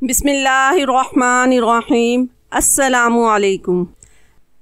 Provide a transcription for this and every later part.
बिस्मिल्लाहिर्रहमानिर्रहीम। अस्सलामु अलैकुम।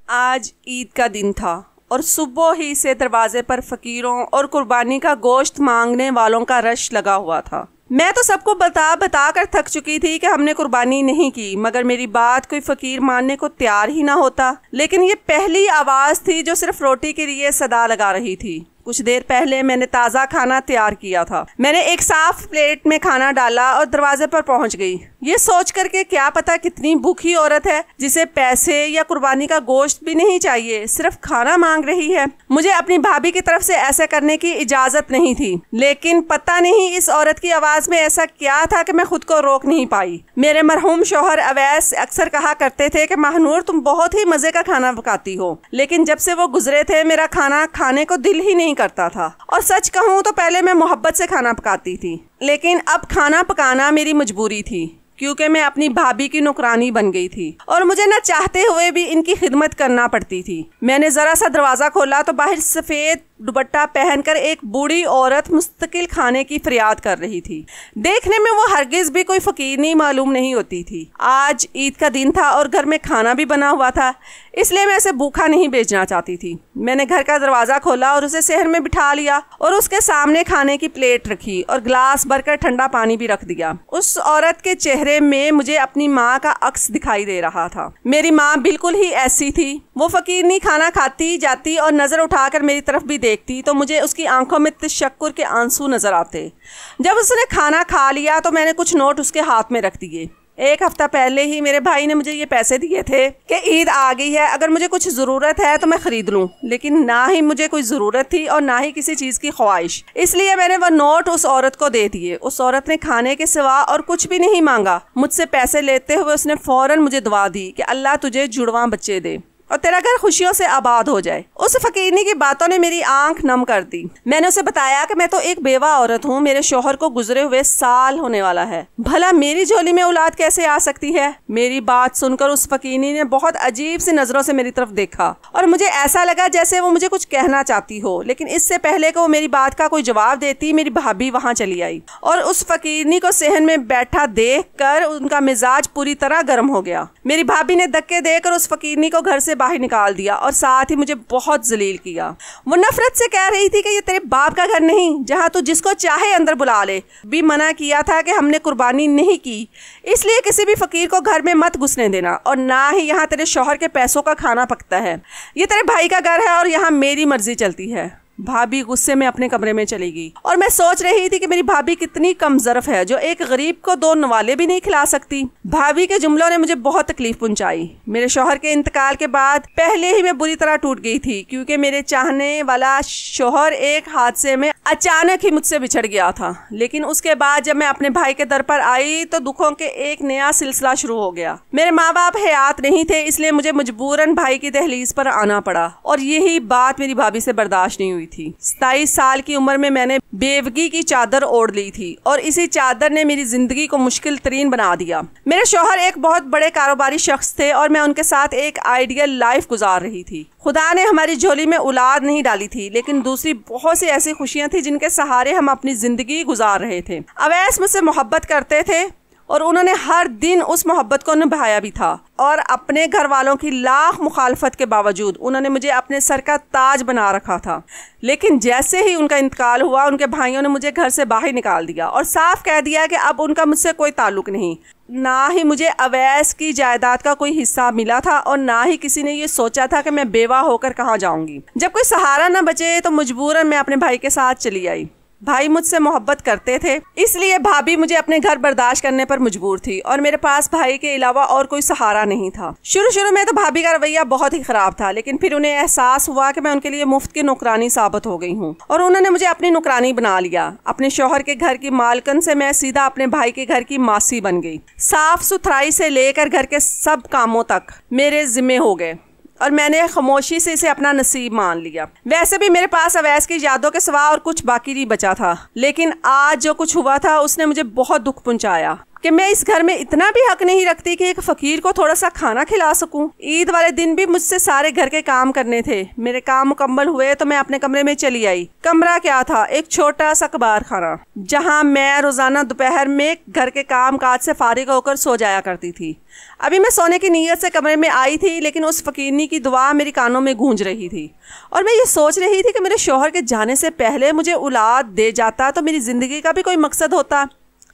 आज ईद का दिन था और सुबह ही से दरवाजे पर फ़कीरों और कुर्बानी का गोश्त मांगने वालों का रश लगा हुआ था। मैं तो सबको बता बता कर थक चुकी थी कि हमने कुर्बानी नहीं की, मगर मेरी बात कोई फ़कीर मानने को तैयार ही ना होता। लेकिन ये पहली आवाज़ थी जो सिर्फ रोटी के लिए सदा लगा रही थी। कुछ देर पहले मैंने ताज़ा खाना तैयार किया था। मैंने एक साफ प्लेट में खाना डाला और दरवाजे पर पहुंच गई, ये सोच कर के क्या पता कितनी भूखी औरत है जिसे पैसे या कुर्बानी का गोश्त भी नहीं चाहिए, सिर्फ खाना मांग रही है। मुझे अपनी भाभी की तरफ से ऐसा करने की इजाज़त नहीं थी, लेकिन पता नहीं इस औरत की आवाज़ में ऐसा क्या था कि मैं खुद को रोक नहीं पाई। मेरे मरहूम शौहर अवैस अक्सर कहा करते थे कि महानूर तुम बहुत ही मज़े का खाना पकाती हो, लेकिन जब से वो गुजरे थे मेरा खाना खाने को दिल ही नहीं करता था। और सच कहूँ तो पहले मैं मोहब्बत से खाना पकाती थी, लेकिन अब खाना पकाना मेरी मजबूरी थी, क्योंकि मैं अपनी भाभी की नौकरानी बन गई थी और मुझे न चाहते हुए भी इनकी खिदमत करना पड़ती थी। मैंने जरा सा दरवाजा खोला तो बाहर सफेद दुपट्टा पहनकर एक बूढ़ी औरत मुस्तकिल खाने की फरियाद कर रही थी। देखने में वो हरगिज भी कोई फकीर नहीं मालूम नहीं होती थी। आज ईद का दिन था और घर में खाना भी बना हुआ था, इसलिए मैं उसे भूखा नहीं भेजना चाहती थी। मैंने घर का दरवाज़ा खोला और उसे सहन में बिठा लिया और उसके सामने खाने की प्लेट रखी और गिलास भरकर ठंडा पानी भी रख दिया। उस औरत के चेहरे में मुझे अपनी माँ का अक्स दिखाई दे रहा था। मेरी माँ बिल्कुल ही ऐसी थी। वो फकीरनी खाना खाती जाती और नज़र उठाकर मेरी तरफ भी देखती तो मुझे उसकी आंखों में तशक्कुर के आंसू नजर आते। जब उसने खाना खा लिया तो मैंने कुछ नोट उसके हाथ में रख दिए। एक हफ्ता पहले ही मेरे भाई ने मुझे ये पैसे दिए थे कि ईद आ गई है, अगर मुझे कुछ ज़रूरत है तो मैं ख़रीद लूँ, लेकिन ना ही मुझे कोई ज़रूरत थी और ना ही किसी चीज़ की ख्वाहिश, इसलिए मैंने वह नोट उस औरत को दे दिए। उस औरत ने खाने के सिवा और कुछ भी नहीं मांगा। मुझसे पैसे लेते हुए उसने फ़ौरन मुझे दुआ दी कि अल्लाह तुझे जुड़वां बच्चे दे और तेरा घर खुशियों से आबाद हो जाए। उस फकीरनी की बातों ने मेरी आंख नम कर दी। मैंने उसे बताया कि मैं तो एक बेवा औरत हूँ, मेरे शौहर को गुजरे हुए साल होने वाला है, भला मेरी झोली में औलाद कैसे आ सकती है। मेरी बात सुनकर उस फकीरनी ने बहुत अजीब सी नजरों से मेरी तरफ देखा और मुझे ऐसा लगा जैसे वो मुझे कुछ कहना चाहती हो, लेकिन इससे पहले कि वो मेरी बात का कोई जवाब देती मेरी भाभी वहाँ चली आई और उस फकीरनी को सहन में बैठा देख कर उनका मिजाज पूरी तरह गर्म हो गया। मेरी भाभी ने धक्के देकर उस फकीरनी को घर से बाहर निकाल दिया और साथ ही मुझे बहुत जलील किया। वो नफरत से कह रही थी कि ये तेरे बाप का घर नहीं जहां तू जिसको चाहे अंदर बुला ले। भी मना किया था कि हमने कुर्बानी नहीं की, इसलिए किसी भी फकीर को घर में मत घुसने देना, और ना ही यहाँ तेरे शौहर के पैसों का खाना पकता है। ये तेरे भाई का घर है और यहाँ मेरी मर्जी चलती है। भाभी गुस्से में अपने कमरे में चली गई और मैं सोच रही थी कि मेरी भाभी कितनी कमजरफ है जो एक गरीब को 2 नवाले भी नहीं खिला सकती। भाभी के जुमलों ने मुझे बहुत तकलीफ पहुंचाई। मेरे शौहर के इंतकाल के बाद पहले ही मैं बुरी तरह टूट गई थी, क्योंकि मेरे चाहने वाला शौहर एक हादसे में अचानक ही मुझसे बिछड़ गया था। लेकिन उसके बाद जब मैं अपने भाई के दर पर आई तो दुखों के एक नया सिलसिला शुरू हो गया। मेरे माँ बाप हयात नहीं थे, इसलिए मुझे मजबूरन भाई की दहलीज पर आना पड़ा और यही बात मेरी भाभी से बर्दाश्त नहीं हुई थी। 27 साल की उम्र में मैंने बेवगी की चादर ओढ़ ली थी और इसी चादर ने मेरी जिंदगी को मुश्किल तरीन बना दिया। मेरे शौहर एक बहुत बड़े कारोबारी शख्स थे और मैं उनके साथ एक आइडियल लाइफ गुजार रही थी। खुदा ने हमारी झोली में औलाद नहीं डाली थी, लेकिन दूसरी बहुत सी ऐसी खुशियां थी जिनके सहारे हम अपनी जिंदगी गुजार रहे थे। अवैस मुझसे मोहब्बत करते थे और उन्होंने हर दिन उस मोहब्बत को निभाया भी था, और अपने घर वालों की लाख मुखालफत के बावजूद उन्होंने मुझे अपने सर का ताज बना रखा था। लेकिन जैसे ही उनका इंतकाल हुआ उनके भाइयों ने मुझे घर से बाहर निकाल दिया और साफ कह दिया कि अब उनका मुझसे कोई ताल्लुक नहीं। ना ही मुझे अवैस की जायदाद का कोई हिस्सा मिला था और ना ही किसी ने ये सोचा था कि मैं बेवा होकर कहाँ जाऊंगी। जब कोई सहारा न बचे तो मजबूरन मैं अपने भाई के साथ चली आई। भाई मुझसे मोहब्बत करते थे, इसलिए भाभी मुझे अपने घर बर्दाश्त करने पर मजबूर थी और मेरे पास भाई के अलावा और कोई सहारा नहीं था। शुरू में तो भाभी का रवैया बहुत ही खराब था, लेकिन फिर उन्हें एहसास हुआ कि मैं उनके लिए मुफ्त की नौकरानी साबित हो गई हूँ और उन्होंने मुझे अपनी नौकरानी बना लिया। अपने शौहर के घर की मालकन से मैं सीधा अपने भाई के घर की मासी बन गई। साफ सुथराई से लेकर घर के सब कामों तक मेरे जिम्मे हो गए और मैंने खामोशी से इसे अपना नसीब मान लिया। वैसे भी मेरे पास अवैस की यादों के सिवा और कुछ बाकी नहीं बचा था, लेकिन आज जो कुछ हुआ था उसने मुझे बहुत दुख पहुंचाया। कि मैं इस घर में इतना भी हक नहीं रखती कि एक फकीर को थोड़ा सा खाना खिला सकूं। ईद वाले दिन भी मुझसे सारे घर के काम करने थे। मेरे काम मुकम्मल हुए तो मैं अपने कमरे में चली आई। कमरा क्या था, एक छोटा सा कबार खाना, जहां मैं रोजाना दोपहर में घर के काम काज से फारिग होकर सो जाया करती थी। अभी मैं सोने की नीयत से कमरे में आई थी, लेकिन उस फकीरनी की दुआ मेरी कानों में गूंज रही थी और मैं ये सोच रही थी कि मेरे शौहर के जाने से पहले मुझे औलाद दे जाता तो मेरी जिंदगी का भी कोई मकसद होता।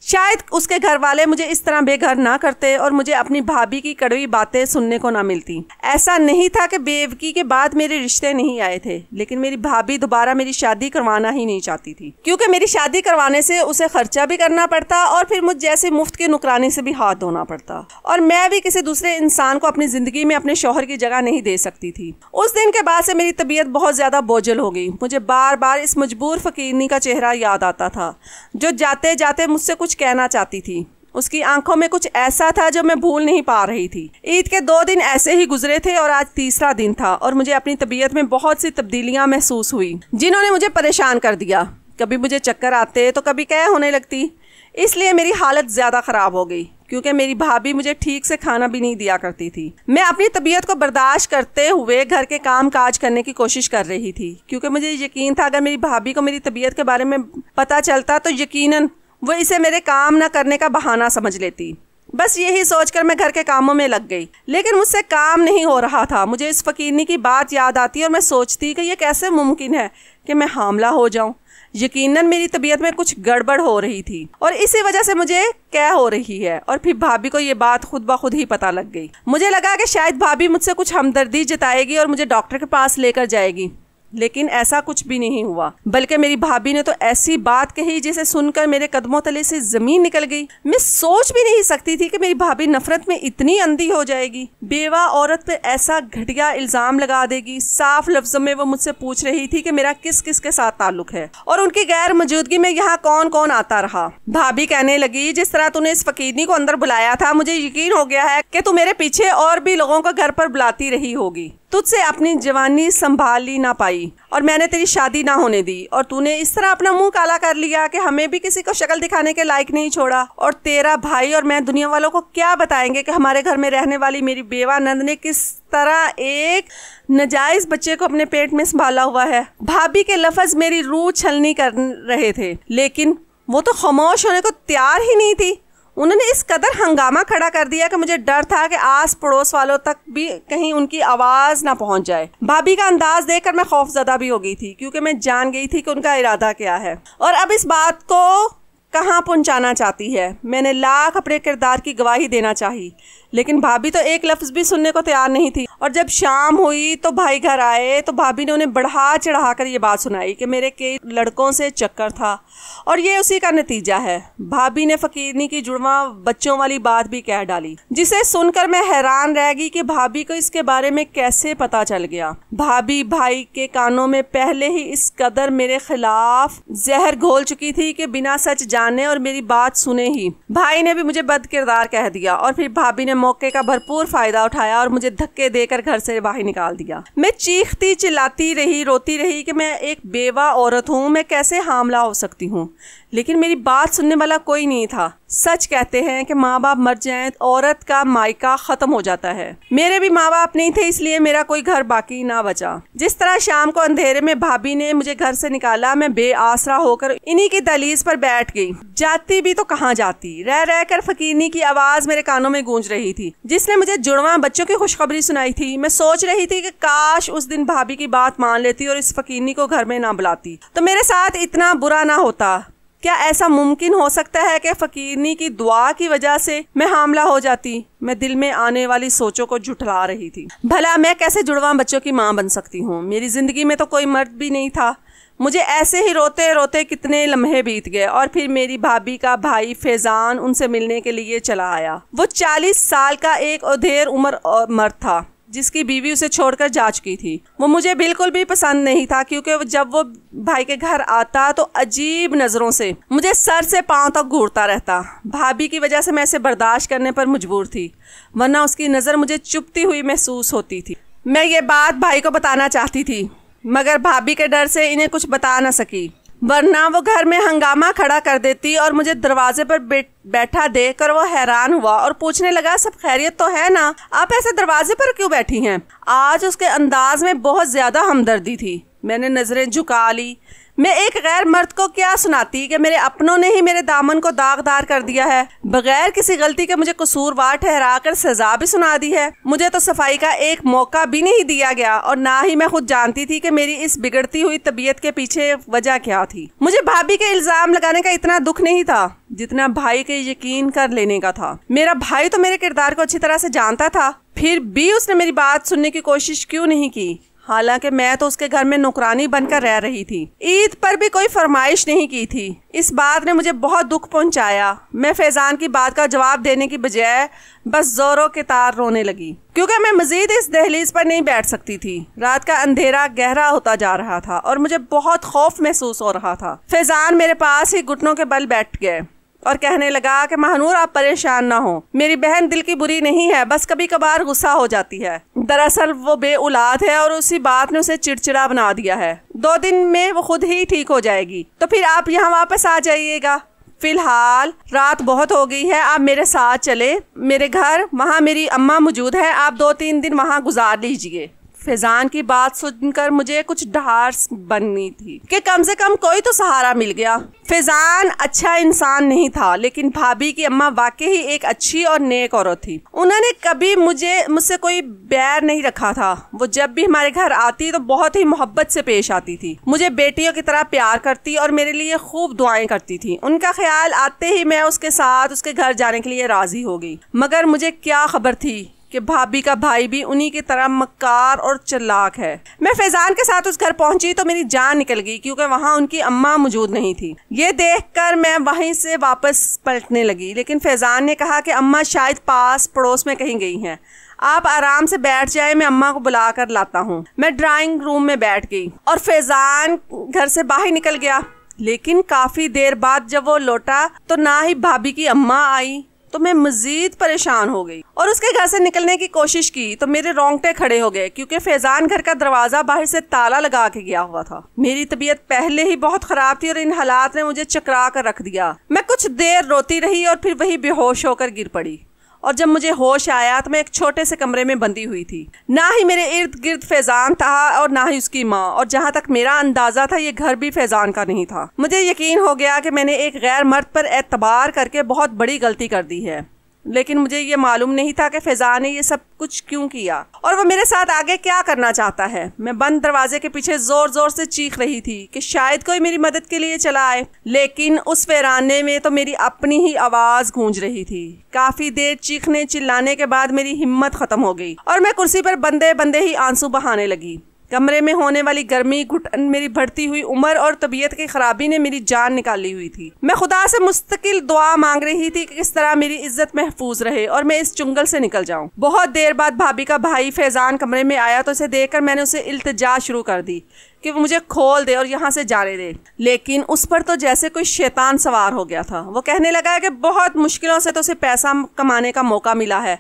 शायद उसके घर वाले मुझे इस तरह बेघर ना करते और मुझे अपनी भाभी की कड़वी बातें सुनने को ना मिलती। ऐसा नहीं था कि बेवकी के बाद मेरे रिश्ते नहीं आए थे, लेकिन मेरी भाभी दोबारा मेरी शादी करवाना ही नहीं चाहती थी, क्योंकि मेरी शादी करवाने से उसे खर्चा भी करना पड़ता और फिर मुझ जैसे मुफ्त की नुकरानी से भी हाथ धोना पड़ता, और मैं भी किसी दूसरे इंसान को अपनी जिंदगी में अपने शौहर की जगह नहीं दे सकती थी। उस दिन के बाद से मेरी तबीयत बहुत ज्यादा बोझल हो गई। मुझे बार बार इस मजबूर फकीरनी का चेहरा याद आता था, जो जाते जाते मुझसे कुछ कहना चाहती थी। उसकी आंखों में कुछ ऐसा था जो मैं भूल नहीं पा रही थी। ईद के 2 दिन ऐसे ही गुजरे थे और आज तीसरा दिन था और मुझे अपनी तबीयत में बहुत सी तब्दीलियां महसूस हुई, जिन्होंने मुझे परेशान कर दिया। कभी मुझे चक्कर आते तो कभी क्या होने लगती। इसलिए मेरी हालत ज्यादा खराब हो गई, क्योंकि मेरी भाभी मुझे ठीक से खाना भी नहीं दिया करती थी। मैं अपनी तबीयत को बर्दाश्त करते हुए घर के काम काज करने की कोशिश कर रही थी, क्योंकि मुझे यकीन था अगर मेरी भाभी को मेरी तबीयत के बारे में पता चलता तो यकीनन वो इसे मेरे काम न करने का बहाना समझ लेती। बस यही सोचकर मैं घर के कामों में लग गई, लेकिन मुझसे काम नहीं हो रहा था। मुझे इस फकीरनी की बात याद आती और मैं सोचती कि यह कैसे मुमकिन है कि मैं हामला हो जाऊं। यकीनन मेरी तबीयत में कुछ गड़बड़ हो रही थी और इसी वजह से मुझे क्या हो रही है। और फिर भाभी को ये बात खुद ब खुद ही पता लग गई। मुझे लगा कि शायद भाभी मुझसे कुछ हमदर्दी जताएगी और मुझे डॉक्टर के पास लेकर जाएगी, लेकिन ऐसा कुछ भी नहीं हुआ। बल्कि मेरी भाभी ने तो ऐसी बात कही जिसे सुनकर मेरे कदमों तले से जमीन निकल गई। मैं सोच भी नहीं सकती थी कि मेरी भाभी नफरत में इतनी अंधी हो जाएगी, बेवा औरत पे ऐसा घटिया इल्जाम लगा देगी। साफ लफ्जों में वो मुझसे पूछ रही थी कि मेरा किस किस के साथ ताल्लुक है और उनकी गैर मौजूदगी में यहाँ कौन कौन आता रहा। भाभी कहने लगी, जिस तरह तूने इस फकीरनी को अंदर बुलाया था, मुझे यकीन हो गया है कि तू मेरे पीछे और भी लोगों को घर पर बुलाती रही होगी। तुझसे अपनी जवानी संभाली ना पाई और मैंने तेरी शादी ना होने दी, और तूने इस तरह अपना मुंह काला कर लिया कि हमें भी किसी को शक्ल दिखाने के लायक नहीं छोड़ा। और तेरा भाई और मैं दुनिया वालों को क्या बताएंगे कि हमारे घर में रहने वाली मेरी बेवा नंद ने किस तरह एक नाजायज बच्चे को अपने पेट में संभाला हुआ है। भाभी के लफ्ज मेरी रूह छलनी कर रहे थे, लेकिन वो तो खामोश होने को तैयार ही नहीं थी। उन्होंने इस कदर हंगामा खड़ा कर दिया कि मुझे डर था कि आस पड़ोस वालों तक भी कहीं उनकी आवाज ना पहुंच जाए। भाभी का अंदाज देखकर मैं खौफजदा भी हो गई थी, क्योंकि मैं जान गई थी कि उनका इरादा क्या है और अब इस बात को कहाँ पहुंचाना चाहती है। मैंने लाख अपने किरदार की गवाही देना चाही, लेकिन भाभी तो एक लफ्ज भी सुनने को तैयार नहीं थी। और जब शाम हुई तो भाई घर आए तो भाभी ने उन्हें बढ़ा चढ़ा कर ये बात सुनाई कि मेरे कई लड़कों से चक्कर था और ये उसी का नतीजा है। भाभी ने फकीरनी की जुड़वा बच्चों वाली बात भी कह डाली, जिसे सुनकर मैं हैरान रह गई कि भाभी को इसके बारे में कैसे पता चल गया। भाभी भाई के कानों में पहले ही इस कदर मेरे खिलाफ जहर घोल चुकी थी कि बिना सच जाने और मेरी बात सुने ही भाई ने भी मुझे बद किरदार कह दिया। और फिर भाभी ने मौके का भरपूर फायदा उठाया और मुझे धक्के देकर घर से बाहर निकाल दिया। मैं चीखती चिल्लाती रही, रोती रही कि मैं एक बेवा औरत हूँ, मैं कैसे हामला हो सकती हूँ। लेकिन मेरी बात सुनने वाला कोई नहीं था। सच कहते हैं कि माँ बाप मर जाएं तो औरत का मायका खत्म हो जाता है। मेरे भी माँ बाप नहीं थे, इसलिए मेरा कोई घर बाकी ना बचा। जिस तरह शाम को अंधेरे में भाभी ने मुझे घर से निकाला, मैं बेआसरा होकर इन्हीं की दहलीज पर बैठ गई। जाती भी तो कहाँ जाती, रह रह कर फकीरनी की आवाज मेरे कानों में गूंज रही थी, जिसने मुझे जुड़वा बच्चों की खुशखबरी सुनाई थी। मैं सोच रही थी कि काश उस दिन भाभी की बात मान लेती और इस फकीरनी को घर में ना बुलाती तो मेरे साथ इतना बुरा ना होता। क्या ऐसा मुमकिन हो सकता है कि फकीरनी की दुआ की वजह से मैं हामला हो जाती? मैं दिल में आने वाली सोचों को झुठला रही थी। भला मैं कैसे जुड़वा बच्चों की माँ बन सकती हूँ? मेरी जिंदगी में तो कोई मर्द भी नहीं था। मुझे ऐसे ही रोते रोते कितने लम्हे बीत गए और फिर मेरी भाभी का भाई फैजान उनसे मिलने के लिए चला आया। वो 40 साल का एक अधेड़ उम्र मर्द था, जिसकी बीवी उसे छोड़कर जा चुकी थी। वो मुझे बिल्कुल भी पसंद नहीं था, क्योंकि जब वो भाई के घर आता तो अजीब नजरों से मुझे सर से पांव तक घूरता रहता। भाभी की वजह से मैं इसे बर्दाश्त करने पर मजबूर थी, वरना उसकी नजर मुझे चुभती हुई महसूस होती थी। मैं ये बात भाई को बताना चाहती थी, मगर भाभी के डर से इन्हें कुछ बता न सकी। वरना वो घर में हंगामा खड़ा कर देती और मुझे दरवाजे पर बैठा देखकर वो हैरान हुआ और पूछने लगा, सब खैरियत तो है ना, आप ऐसे दरवाजे पर क्यों बैठी हैं? आज उसके अंदाज में बहुत ज्यादा हमदर्दी थी। मैंने नजरें झुका ली। मैं एक गैर मर्द को क्या सुनाती कि मेरे अपनों ने ही मेरे दामन को दागदार कर दिया है, बगैर किसी गलती के मुझे कसूरवार ठहराकर सजा भी सुना दी है। मुझे तो सफाई का एक मौका भी नहीं दिया गया और ना ही मैं खुद जानती थी कि मेरी इस बिगड़ती हुई तबीयत के पीछे वजह क्या थी। मुझे भाभी के इल्जाम लगाने का इतना दुख नहीं था जितना भाई के यकीन कर लेने का था। मेरा भाई तो मेरे किरदार को अच्छी तरह से जानता था, फिर भी उसने मेरी बात सुनने की कोशिश क्यों नहीं की? हालांकि मैं तो उसके घर में नौकरानी बनकर रह रही थी। ईद पर भी कोई फरमाइश नहीं की थी। इस बात ने मुझे बहुत दुख पहुंचाया। मैं फैजान की बात का जवाब देने की बजाय बस जोरों के तार रोने लगी, क्योंकि मैं मजीद इस दहलीज पर नहीं बैठ सकती थी। रात का अंधेरा गहरा होता जा रहा था और मुझे बहुत खौफ महसूस हो रहा था। फैजान मेरे पास ही घुटनों के बल बैठ गए और कहने लगा कि महानूर, आप परेशान ना हो, मेरी बहन दिल की बुरी नहीं है, बस कभी कभार गुस्सा हो जाती है। दरअसल वो बे औलाद है और उसी बात ने उसे चिड़चिड़ा बना दिया है। 2 दिन में वो खुद ही ठीक हो जाएगी, तो फिर आप यहाँ वापस आ जाइएगा। फिलहाल रात बहुत हो गई है, आप मेरे साथ चले मेरे घर, वहाँ मेरी अम्मा मौजूद है, आप 2-3 दिन वहाँ गुजार लीजिए। फैजान की बात सुनकर मुझे कुछ ढास बननी थी कि कम से कम कोई तो सहारा मिल गया। फैजान अच्छा इंसान नहीं था, लेकिन भाभी की अम्मा वाकई ही एक अच्छी और नेक औरत थी। उन्होंने कभी मुझसे कोई बैर नहीं रखा था। वो जब भी हमारे घर आती तो बहुत ही मोहब्बत से पेश आती थी, मुझे बेटियों की तरह प्यार करती और मेरे लिए खूब दुआएं करती थी। उनका ख्याल आते ही मैं उसके साथ उसके घर जाने के लिए राजी हो गई। मगर मुझे क्या खबर थी कि भाभी का भाई भी उन्हीं की तरह मक्कार और चालाक है। मैं फैजान के साथ उस घर पहुंची तो मेरी जान निकल गई, क्योंकि वहां उनकी अम्मा मौजूद नहीं थी। ये देखकर मैं वहीं से वापस पलटने लगी, लेकिन फैजान ने कहा कि अम्मा शायद पास पड़ोस में कहीं गई हैं, आप आराम से बैठ जाए, मैं अम्मा को बुला कर लाता हूँ। मैं ड्राइंग रूम में बैठ गई और फैजान घर से बाहर निकल गया। लेकिन काफी देर बाद जब वो लौटा तो ना ही भाभी की अम्मा आई, तो मैं मजीद परेशान हो गई और उसके घर से निकलने की कोशिश की तो मेरे रोंगटे खड़े हो गए, क्योंकि फैजान घर का दरवाजा बाहर से ताला लगा के गया हुआ था। मेरी तबीयत पहले ही बहुत खराब थी और इन हालात ने मुझे चकरा कर रख दिया। मैं कुछ देर रोती रही और फिर वही बेहोश होकर गिर पड़ी और जब मुझे होश आया तो मैं एक छोटे से कमरे में बंधी हुई थी। ना ही मेरे इर्द गिर्द फैजान था और ना ही उसकी माँ, और जहाँ तक मेरा अंदाजा था ये घर भी फैजान का नहीं था। मुझे यकीन हो गया कि मैंने एक गैर मर्द पर एतबार करके बहुत बड़ी गलती कर दी है, लेकिन मुझे ये मालूम नहीं था कि फैजान ने ये सब कुछ क्यों किया और वो मेरे साथ आगे क्या करना चाहता है। मैं बंद दरवाजे के पीछे जोर जोर से चीख रही थी कि शायद कोई मेरी मदद के लिए चला आए, लेकिन उस वीराने में तो मेरी अपनी ही आवाज गूंज रही थी। काफी देर चीखने चिल्लाने के बाद मेरी हिम्मत खत्म हो गई और मैं कुर्सी पर बंदे बंदे ही आंसू बहाने लगी। कमरे में होने वाली गर्मी, घुटन, मेरी बढ़ती हुई उम्र और तबीयत की खराबी ने मेरी जान निकाली हुई थी। मैं खुदा से मुस्तकिल दुआ मांग रही थी कि किस तरह मेरी इज्जत महफूज रहे और मैं इस चुंगल से निकल जाऊं। बहुत देर बाद भाभी का भाई फैजान कमरे में आया तो उसे देखकर मैंने उसे इल्तिजा शुरू कर दी कि वो मुझे खोल दे और यहाँ से जाने दे, लेकिन उस पर तो जैसे कोई शैतान सवार हो गया था। वो कहने लगा कि बहुत मुश्किलों से तो उसे पैसा कमाने का मौका मिला है,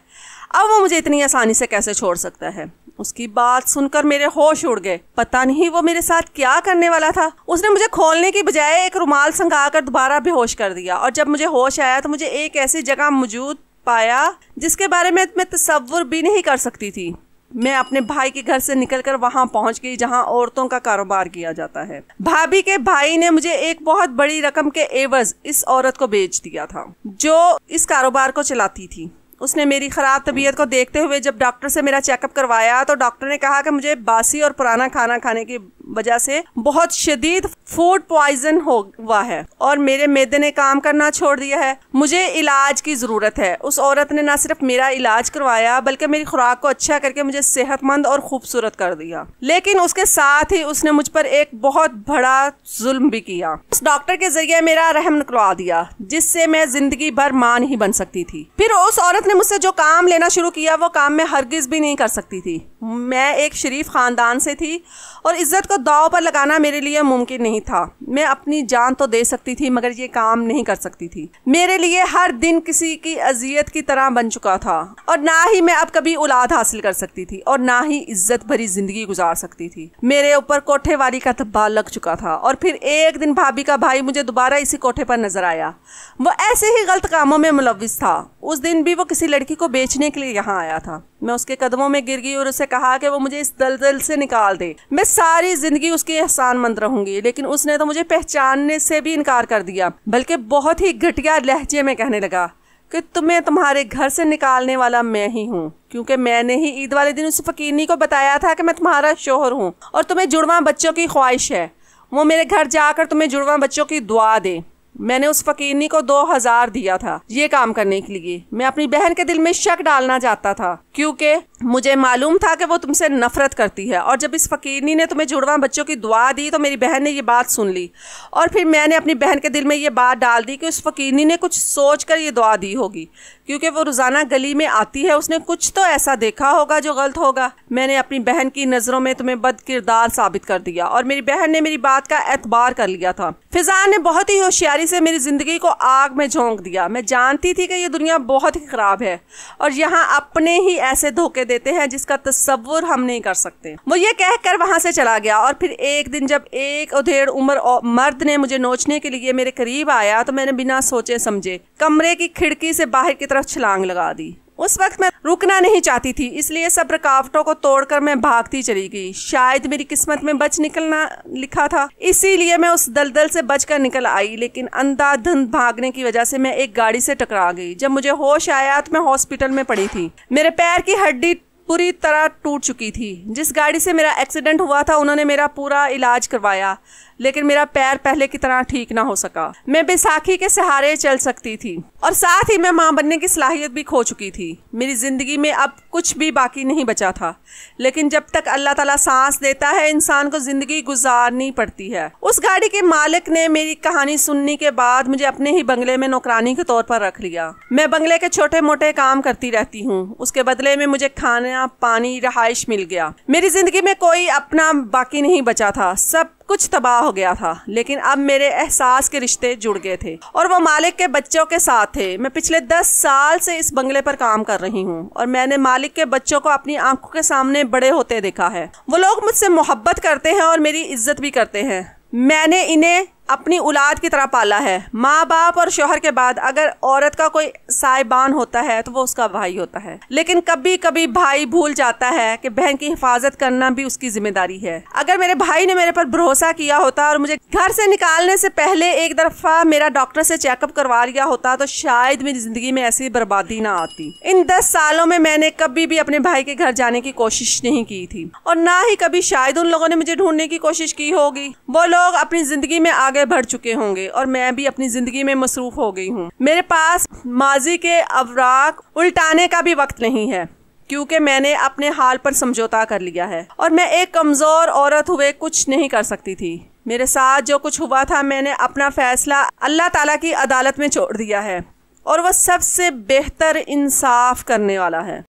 अब वो मुझे इतनी आसानी से कैसे छोड़ सकता है। उसकी बात सुनकर मेरे होश उड़ गए। पता नहीं वो मेरे साथ क्या करने वाला था। उसने मुझे खोलने की बजाय एक रुमाल संगाकर दोबारा बेहोश कर दिया और जब मुझे होश आया तो मुझे एक ऐसी जगह मौजूद पाया जिसके बारे में मैं तसव्वुर भी नहीं कर सकती थी। मैं अपने भाई के घर से निकलकर वहां पहुंच गई जहां औरतों का कारोबार किया जाता है। भाभी के भाई ने मुझे एक बहुत बड़ी रकम के एवज इस औरत को बेच दिया था जो इस कारोबार को चलाती थी। उसने मेरी खराब तबीयत को देखते हुए जब डॉक्टर से मेरा चेकअप करवाया तो डॉक्टर ने कहा कि मुझे बासी और पुराना खाना खाने की वजह से बहुत शदीद फूड पॉइजन हुआ है और मेरे मैदे ने काम करना छोड़ दिया है। मुझे इलाज की जरूरत है। उस औरत ने न सिर्फ मेरा इलाज करवाया बल्कि मेरी खुराक को अच्छा करके मुझे सेहतमंद और खूबसूरत कर दिया, लेकिन उसके साथ ही उसने मुझ पर एक बहुत बड़ा जुल्म भी किया। उस डॉक्टर के जरिए मेरा रहम निकलवा दिया जिससे मैं जिंदगी भर मां नहीं बन सकती थी। फिर उस औरत ने मुझसे जो काम लेना शुरू किया वो काम मैं हरगिज भी नहीं कर सकती थी। मैं एक शरीफ खानदान से थी और इज्जत को को दांव पर लगाना मेरे लिए मुमकिन नहीं था। मैं अपनी जान तो दे सकती थी मगर ये काम नहीं कर सकती थी। मेरे लिए हर दिन किसी की अजियत की तरह बन चुका था और ना ही मैं अब कभी औलाद हासिल कर सकती थी और ना ही इज्जत भरी जिंदगी गुजार सकती थी। मेरे ऊपर कोठेवाली का धब्बा लग चुका था और फिर एक दिन भाभी का भाई मुझे दोबारा इसी कोठे पर नजर आया। वो ऐसे ही गलत कामों में मुलव्विस था। उस दिन भी वो किसी लड़की को बेचने के लिए यहाँ आया था। मैं उसके कदमों में गिर गई और उसे कहा कि वो मुझे इस दलदल से निकाल दे। मैं सारी जिंदगी उसकी एहसानमंद रहूंगी। लेकिन उसने तो मुझे पहचानने से भी इनकार कर दिया, बल्कि बहुत ही घटिया लहजे में कहने लगा कि तुम्हें तुम्हारे घर से निकालने वाला मैं ही हूँ, क्योंकि मैंने ही ईद वाले दिन उस फकीरनी को बताया था कि मैं तुम्हारा शोहर हूँ और तुम्हें जुड़वा बच्चों की ख्वाहिश है। वो मेरे घर जाकर तुम्हें जुड़वा बच्चों की दुआ दे। मैंने उस फकीरनी को 2000 दिया था ये काम करने के लिए। मैं अपनी बहन के दिल में शक डालना चाहता था, क्योंकि मुझे मालूम था कि वो तुमसे नफरत करती है। और जब इस फकीरनी ने तुम्हें जुड़वा बच्चों की दुआ दी तो मेरी बहन ने ये बात सुन ली और फिर मैंने अपनी बहन के दिल में ये बात डाल दी कि उस फकीरनी ने कुछ सोच कर ये दुआ दी होगी, क्योंकि वो रोजाना गली में आती है। उसने कुछ तो ऐसा देखा होगा जो गलत होगा। मैंने अपनी बहन की नजरों में तुम्हें बद किरदार साबित कर दिया और मेरी बहन ने मेरी बात का एतबार कर लिया था। फिजा ने बहुत ही होशियारी से मेरी जिंदगी को आग में झोंक दिया। मैं जानती थी कि ये दुनिया बहुत ही खराब है और यहाँ अपने ही ऐसे धोखे देते हैं जिसका तस्वुर हम नहीं कर सकते। वो ये कहकर वहां से चला गया और फिर एक दिन जब एक उधेड़ उम्र मर्द ने मुझे नोचने के लिए मेरे करीब आया तो मैंने बिना सोचे समझे कमरे की खिड़की से बाहर की तरफ छलांग लगा दी। उस वक्त मैं रुकना नहीं चाहती थी, इसलिए सब रुकावटों को तोड़कर मैं भागती चली गई। शायद मेरी किस्मत में बच निकलना लिखा था, इसीलिए मैं उस दलदल से बचकर निकल आई। लेकिन अंधाधुंध भागने की वजह से मैं एक गाड़ी से टकरा गई। जब मुझे होश आया तो मैं हॉस्पिटल में पड़ी थी। मेरे पैर की हड्डी पूरी तरह टूट चुकी थी। जिस गाड़ी से मेरा एक्सीडेंट हुआ था उन्होंने मेरा पूरा इलाज करवाया, लेकिन मेरा पैर पहले की तरह ठीक ना हो सका। मैं बैसाखी के सहारे चल सकती थी और साथ ही मैं मां बनने की सलाहियत भी खो चुकी थी। मेरी जिंदगी में अब कुछ भी बाकी नहीं बचा था। लेकिन जब तक अल्लाह ताला सांस देता है इंसान को जिंदगी गुजारनी पड़ती है। उस गाड़ी के मालिक ने मेरी कहानी सुनने के बाद मुझे अपने ही बंगले में नौकरानी के तौर पर रख लिया। मैं बंगले के छोटे मोटे काम करती रहती हूँ। उसके बदले में मुझे खाना पानी रहाइश मिल गया। मेरी जिंदगी में कोई अपना बाकी नहीं बचा था, सब कुछ तबाह हो गया था। लेकिन अब मेरे एहसास के रिश्ते जुड़ गए थे और वो मालिक के बच्चों के साथ थे। मैं पिछले 10 साल से इस बंगले पर काम कर रही हूँ और मैंने मालिक के बच्चों को अपनी आंखों के सामने बड़े होते देखा है। वो लोग मुझसे मोहब्बत करते हैं और मेरी इज्जत भी करते हैं। मैंने इन्हें अपनी औलाद की तरह पाला है। माँ बाप और शौहर के बाद अगर औरत का कोई साहिबान होता है तो वो उसका भाई होता है। लेकिन कभी कभी भाई भूल जाता है कि बहन की हिफाजत करना भी उसकी जिम्मेदारी है। अगर मेरे भाई ने मेरे पर भरोसा किया होता और मुझे घर से निकालने से पहले एक दफा मेरा डॉक्टर से चेकअप करवा लिया होता तो शायद मेरी जिंदगी में ऐसी बर्बादी ना आती। इन 10 सालों में मैंने कभी भी अपने भाई के घर जाने की कोशिश नहीं की थी और ना ही कभी शायद उन लोगों ने मुझे ढूंढने की कोशिश की होगी। वो लोग अपनी जिंदगी में आगे बढ़ चुके होंगे और मैं भी अपनी जिंदगी में मसरूफ हो गई हूँ। मेरे पास माजी के अवराक उल्टाने का भी वक्त नहीं है, क्योंकि मैंने अपने हाल पर समझौता कर लिया है और मैं एक कमजोर औरत हुए कुछ नहीं कर सकती थी। मेरे साथ जो कुछ हुआ था मैंने अपना फैसला अल्लाह ताला की अदालत में छोड़ दिया है और वह सबसे बेहतर इंसाफ करने वाला है।